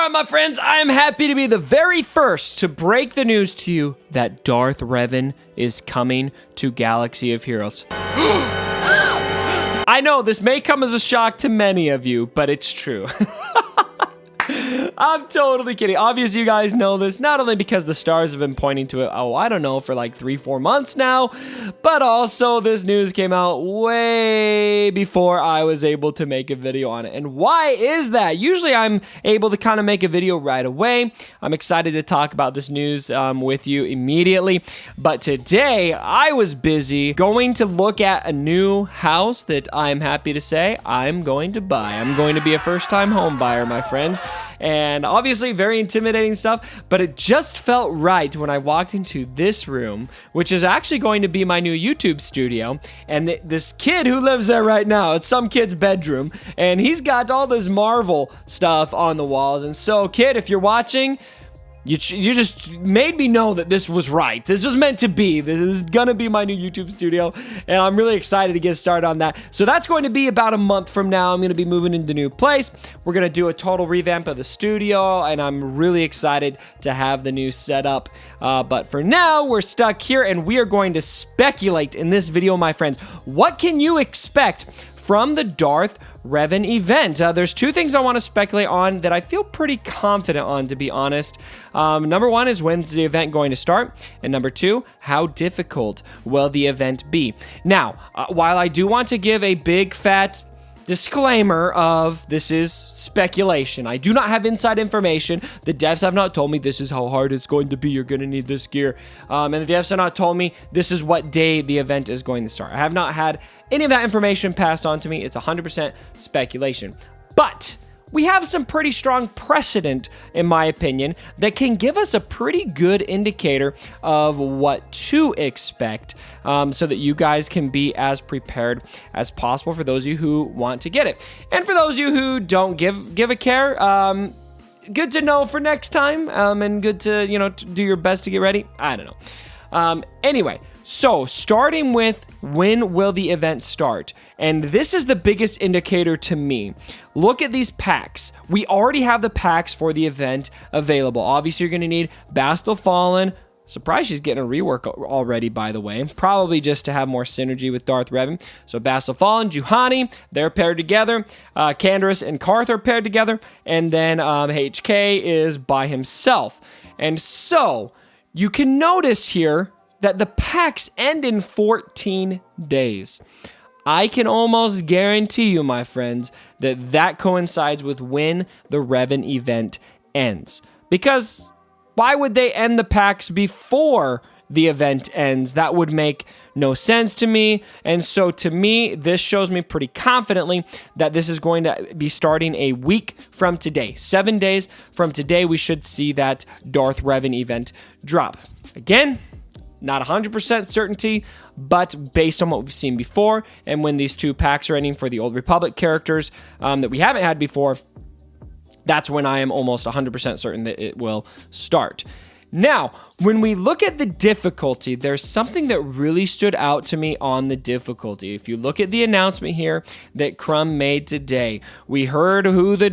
right, my friends, I am happy to be the very first to break the news to you that Darth Revan is coming to Galaxy of Heroes. I know this may come as a shock to many of you, but it's true. I'm totally kidding. Obviously, you guys know this, not only because the stars have been pointing to it, I don't know, for like 3-4 months now, but also this news came out way before I was able to make a video on it. And why is that? Usually I'm able to kind of make a video right away. I'm excited to talk about this news with you immediately. But today I was busy going to look at a new house that I'm happy to say I'm going to buy. I'm going to be a first-time home buyer, my friends. And obviously very intimidating stuff, but it just felt right when I walked into this room, which is actually going to be my new YouTube studio. And this kid who lives there right now, it's some kid's bedroom, and he's got all this Marvel stuff on the walls. And so, kid, if you're watching, you just made me know that this was right. This was meant to be. This is gonna be my new YouTube studio, and I'm really excited to get started on that. So that's going to be about a month from now. I'm gonna be moving into the new place. We're gonna do a total revamp of the studio, and I'm really excited to have the new setup. But for now, we're stuck here, and we are going to speculate in this video, my friends. What can you expect from the Darth Revan event? There's two things I want to speculate on that I feel pretty confident on, to be honest. Number one is, when's the event going to start? And number two, how difficult will the event be? Now, while I do want to give a big fat disclaimer of this is speculation, I do not have inside information. The devs have not told me this is how hard it's going to be. You're going to need this gear. And the devs have not told me this is what day the event is going to start. I have not had any of that information passed on to me. It's 100% speculation. But we have some pretty strong precedent, in my opinion, that can give us a pretty good indicator of what to expect, so that you guys can be as prepared as possible for those of you who want to get it. And for those of you who don't give a care, good to know for next time, and good to, do your best to get ready. I don't know. Anyway, so starting with when will the event start? And this is the biggest indicator to me. Look at these packs. We already have the packs for the event available. Obviously, you're going to need Bastille Fallen. Surprised she's getting a rework already, by the way. Probably just to have more synergy with Darth Revan. So Bastille Fallen, Juhani, they're paired together. Canderous and Karth are paired together. And then HK is by himself. And so you can notice here that the packs end in 14 days. I can almost guarantee you, my friends, that that coincides with when the Revan event ends. Because why would they end the packs before the event ends? That would make no sense to me. And so to me, this shows me pretty confidently that this is going to be starting a week from today. 7 days from today, we should see that Darth Revan event drop. Again, not 100% certainty, but based on what we've seen before, and when these two packs are ending for the Old Republic characters that we haven't had before, that's when I am almost 100% certain that it will start. Now, when we look at the difficulty, there's something that really stood out to me on the difficulty. If you look at the announcement here that Crumb made today, we heard who the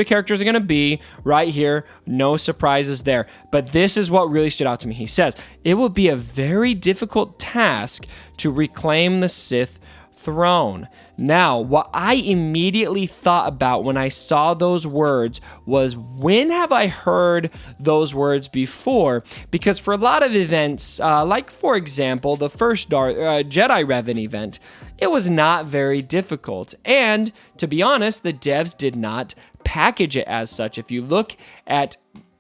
characters are going to be right here. No surprises there. But this is what really stood out to me. He says, it will be a very difficult task to reclaim the Sith throne. Now, what I immediately thought about when I saw those words was, when have I heard those words before? Because for a lot of events, like for example, the first Jedi Revan event, it was not very difficult. And to be honest, the devs did not package it as such. If you look at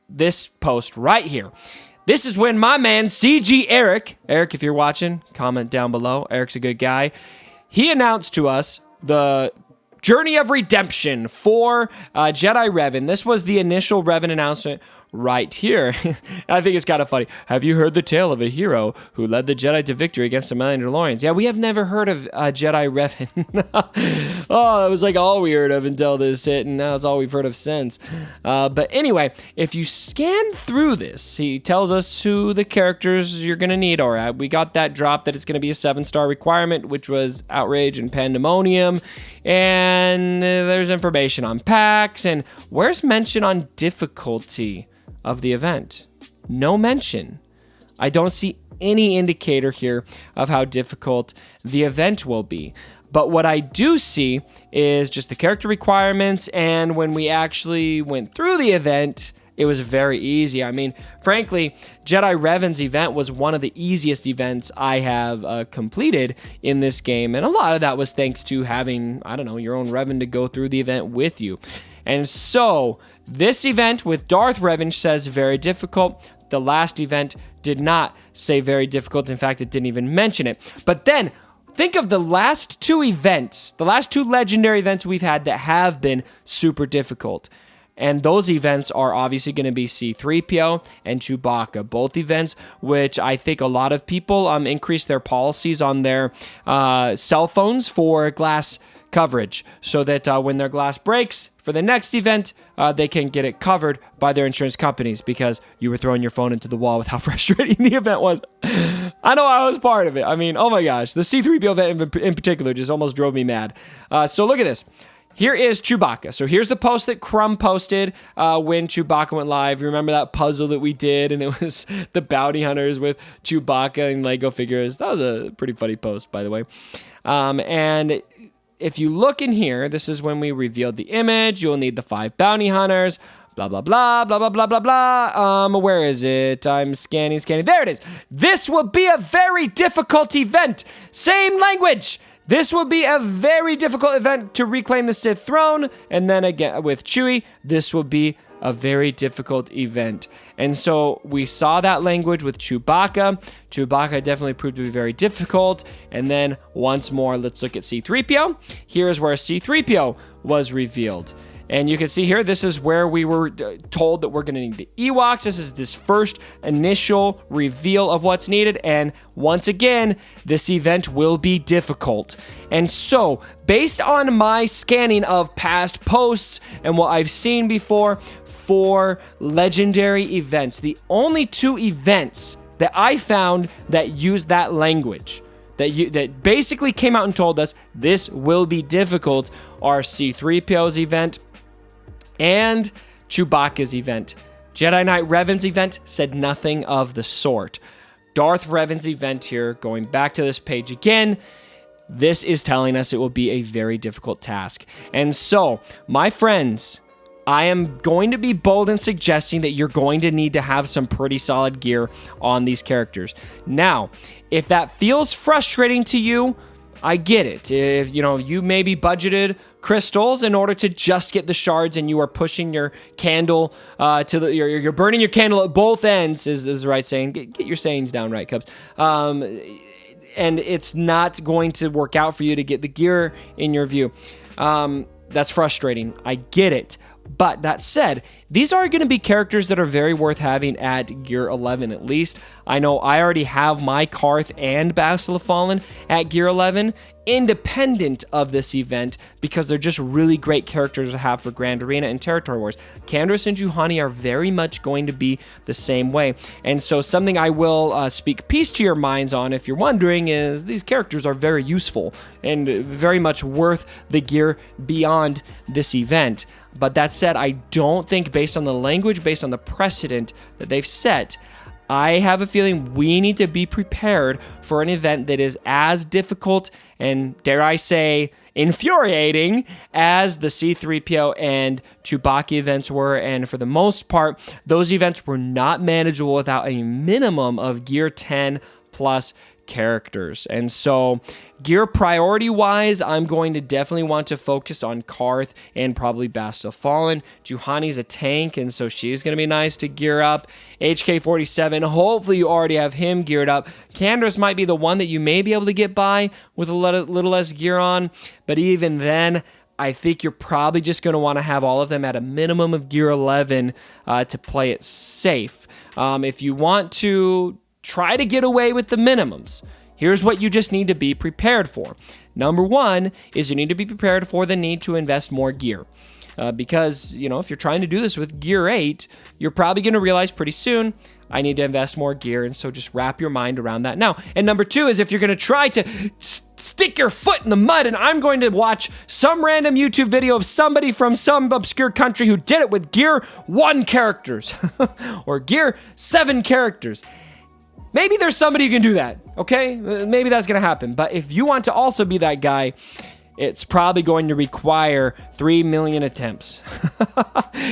this post right here, this is when my man CG Eric, if you're watching, comment down below. Eric's a good guy. He announced to us the Journey of Redemption for Jedi Revan. This was the initial Revan announcement right here. I think it's kind of funny. Have you heard the tale of a hero who led the Jedi to victory against the Mandalorians? Yeah, we have never heard of Jedi Revan. Oh, that was like all we heard of until this hit, and now it's all we've heard of since. But anyway, if you scan through this, he tells us who the characters you're going to need are. We got that drop that it's going to be a 7-star requirement, which was outrage and pandemonium. And And there's information on packs. And where's mention on difficulty of the event? No mention. I don't see any indicator here of how difficult the event will be. But what I do see is just the character requirements, and when we actually went through the event, it was very easy. I mean, frankly, Jedi Revan's event was one of the easiest events I have completed in this game, and a lot of that was thanks to having, I don't know, your own Revan to go through the event with you. And so, this event with Darth Revan says very difficult. The last event did not say very difficult. In fact, it didn't even mention it. But then, think of the last two events, the last two legendary events we've had that have been super difficult. And those events are obviously going to be C-3PO and Chewbacca, both events which I think a lot of people increase their policies on their cell phones for glass coverage, so that when their glass breaks for the next event, they can get it covered by their insurance companies, because you were throwing your phone into the wall with how frustrating the event was. I know I was part of it. I mean, oh my gosh, the C-3PO event in particular just almost drove me mad. So look at this. Here is Chewbacca. So here's the post that Crumb posted when Chewbacca went live. You remember that puzzle that we did, and it was the bounty hunters with Chewbacca and Lego figures. That was a pretty funny post, by the way. And if you look in here, this is when we revealed the image. You'll need the 5 bounty hunters. Blah, blah, blah, blah, blah, blah, blah, blah. Where is it? I'm scanning. There it is. This will be a very difficult event. Same language. This will be a very difficult event to reclaim the Sith throne. And then again, with Chewie, this will be a very difficult event. And so we saw that language with Chewbacca. Chewbacca definitely proved to be very difficult. And then once more, let's look at C-3PO. Here's where C-3PO was revealed. And you can see here, this is where we were told that we're going to need the Ewoks. This is this first initial reveal of what's needed. And once again, this event will be difficult. And so, based on my scanning of past posts and what I've seen before for legendary events, the only 2 events that I found that used that language, that basically came out and told us this will be difficult, are C-3PO's event and Chewbacca's event. Jedi Knight Revan's event said nothing of the sort. Darth Revan's event here, going back to this page again, this is telling us it will be a very difficult task. And so, my friends, I am going to be bold in suggesting that you're going to need to have some pretty solid gear on these characters. Now, if that feels frustrating to you, I get it. If you maybe budgeted crystals in order to just get the shards, and you are pushing your candle you're burning your candle at both ends, is the right saying. Get your sayings down right, Cubs. And it's not going to work out for you to get the gear in your view. That's frustrating. I get it. But that said, these are going to be characters that are very worth having at Gear 11 at least. I know I already have my Karth and Bastila Fallen at Gear 11, independent of this event, because they're just really great characters to have for Grand Arena and Territory Wars. Canderous and Juhani are very much going to be the same way. And so something I will speak peace to your minds on, if you're wondering, is these characters are very useful and very much worth the gear beyond this event. But that said, I don't think, based on the language, based on the precedent that they've set, I have a feeling we need to be prepared for an event that is as difficult and, dare I say, infuriating as the C-3PO and Chewbacca events were. And for the most part, those events were not manageable without a minimum of Gear 10 plus characters. And so, gear priority wise, I'm going to definitely want to focus on Karth and probably Bastila Fallen. Juhani's a tank, and so she's going to be nice to gear up. HK-47, hopefully you already have him geared up. Canderous might be the one that you may be able to get by with a little less gear on, but even then, I think you're probably just going to want to have all of them at a minimum of Gear 11 to play it safe. If you want to try to get away with the minimums, here's what you just need to be prepared for. Number 1 is you need to be prepared for the need to invest more gear. Because, if you're trying to do this with Gear 8, you're probably going to realize pretty soon, I need to invest more gear, and so just wrap your mind around that now. And number 2 is if you're going to try to stick your foot in the mud and I'm going to watch some random YouTube video of somebody from some obscure country who did it with Gear 1 characters or Gear 7 characters. Maybe there's somebody who can do that, okay? Maybe that's going to happen. But if you want to also be that guy, it's probably going to require 3 million attempts.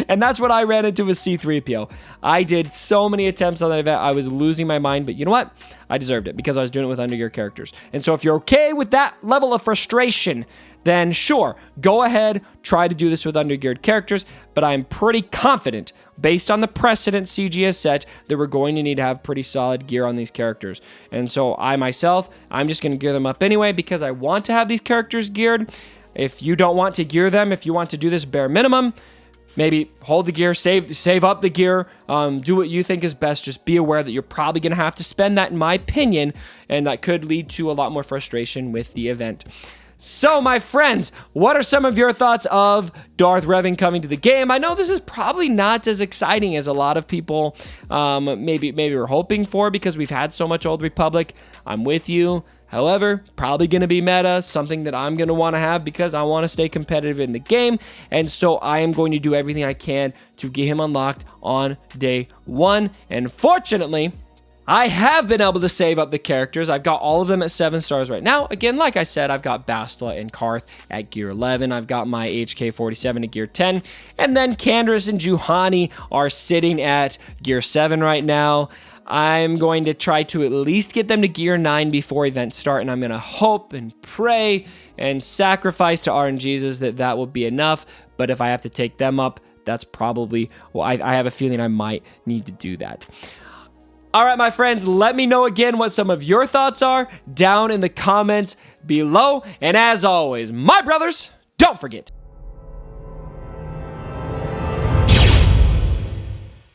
And that's what I ran into with C-3PO. I did so many attempts on that event, I was losing my mind, but you know what? I deserved it because I was doing it with undergear characters. And so if you're okay with that level of frustration, then sure, go ahead, try to do this with undergeared characters, but I'm pretty confident, based on the precedent CG has set, that we're going to need to have pretty solid gear on these characters. And so I'm just going to gear them up anyway because I want to have these characters geared. If you don't want to gear them, if you want to do this bare minimum, maybe hold the gear, save up the gear, do what you think is best. Just be aware that you're probably going to have to spend that, in my opinion, and that could lead to a lot more frustration with the event. So, my friends, what are some of your thoughts of Darth Revan coming to the game? I know this is probably not as exciting as a lot of people maybe were hoping for because we've had so much Old Republic. I'm with you. However, probably going to be meta, something that I'm going to want to have because I want to stay competitive in the game. And so I am going to do everything I can to get him unlocked on day 1. And fortunately, I have been able to save up the characters. I've got all of them at 7 stars right now. Again, like I said, I've got Bastila and Karth at gear 11. I've got my HK-47 at gear 10. And then Canderous and Juhani are sitting at gear 7 right now. I'm going to try to at least get them to gear 9 before events start, and I'm going to hope and pray and sacrifice to RNGesus that will be enough. But if I have to take them up, that's probably, well, I have a feeling I might need to do that. All right, my friends, let me know again what some of your thoughts are down in the comments below. And as always, my brothers, don't forget